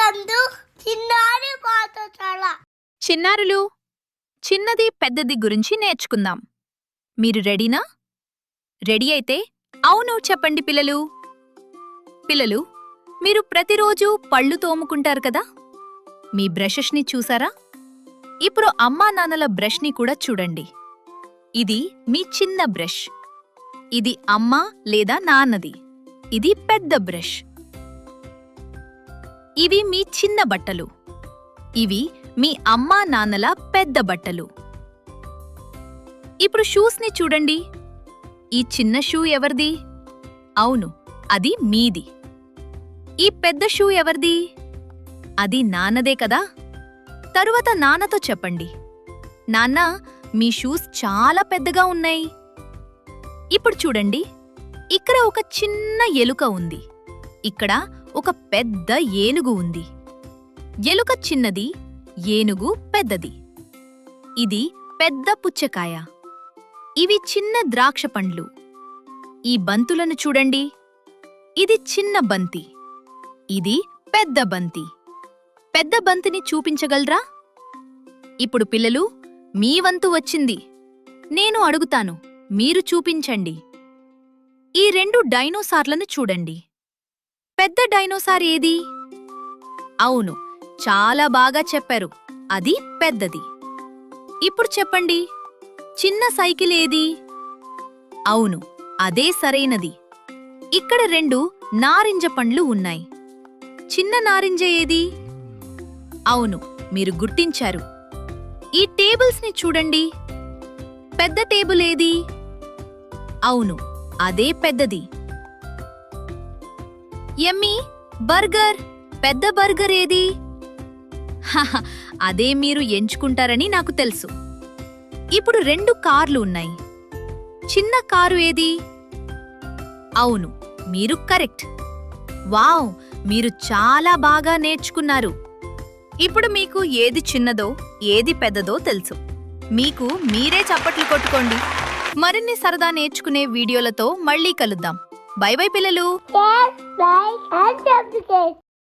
నందు చిన్నారి పాట చాలా. చిన్నారులు, చిన్నది పెద్దది గురించి నేర్చుకుందాం. మీరు రెడీనా? రెడీ అయితే అవును చెప్పండి పిల్లలు. పిల్లలు, మీరు ప్రతిరోజు పళ్ళు తోముకుంటారు కదా? మీ బ్రషెస్ని చూసారా? ఇప్పుడు అమ్మా నాన్నల బ్రష్ని కూడా చూడండి. ఇది మీ చిన్న బ్రష్. ఇది అమ్మ లేదా నాన్నది. ఇది పెద్ద బ్రష్. ఇవి మీ చిన్న బట్టలు. ఇవి మీ అమ్మా నాన్నల పెద్ద బట్టలు. ఇప్పుడు షూస్ని చూడండి. ఈ చిన్న షూ ఎవరిది? అవును, అది మీది. ఈ పెద్ద షూ ఎవరిది? అది నాన్నదే కదా? తరువాత నాన్నతో చెప్పండి, నాన్నా, మీ షూస్ చాలా పెద్దగా ఉన్నాయి. ఇప్పుడు చూడండి, ఇక్కడ ఒక చిన్న ఎలుక ఉంది. ఇక్కడ ఒక పెద్ద ఏనుగు ఉంది. ఎలుక చిన్నది, ఏనుగు పెద్దది. ఇది పెద్ద పుచ్చకాయ. ఇవి చిన్న ద్రాక్ష పండ్లు. ఈ బంతులను చూడండి. ఇది చిన్న బంతి. ఇది పెద్ద బంతి. పెద్ద బంతిని చూపించగలరా? ఇప్పుడు పిల్లలు, మీ వంతు వచ్చింది. నేను అడుగుతాను, మీరు చూపించండి. ఈ 2 డైనోసార్లను చూడండి. పెద్ద డైనోసార్ ఏది? అవును, చాలా బాగా చెప్పారు, అది పెద్దది. ఇప్పుడు చెప్పండి, చిన్న సైకిల్ ఏది? అవును, అదే సరైనది. ఇక్కడ 2 నారింజ పండ్లు ఉన్నాయి. చిన్న నారింజ ఏది? అవును, మీరు గుర్తించారు. ఈ టేబుల్స్ని చూడండి. పెద్ద టేబుల్ ఏది? అవును, అదే పెద్దది. యమ్మీ, బర్గర్, పెద్ద బర్గర్ ఏది? హహ, అదే మీరు ఎంచుకుంటారని నాకు తెలుసు. ఇప్పుడు 2 కార్లు ఉన్నాయి. చిన్న కారు ఏది? అవును, మీరు కరెక్ట్. వావ్, మీరు చాలా బాగా నేర్చుకున్నారు. ఇప్పుడు మీకు ఏది చిన్నదో ఏది పెద్దదో తెలుసు. మీకు మీరే చప్పట్లు కొట్టుకోండి. మరిన్ని సరదా నేర్చుకునే వీడియోలతో మళ్ళీ కలుద్దాం. బై బై పిల్లలు. Bye and subscribe.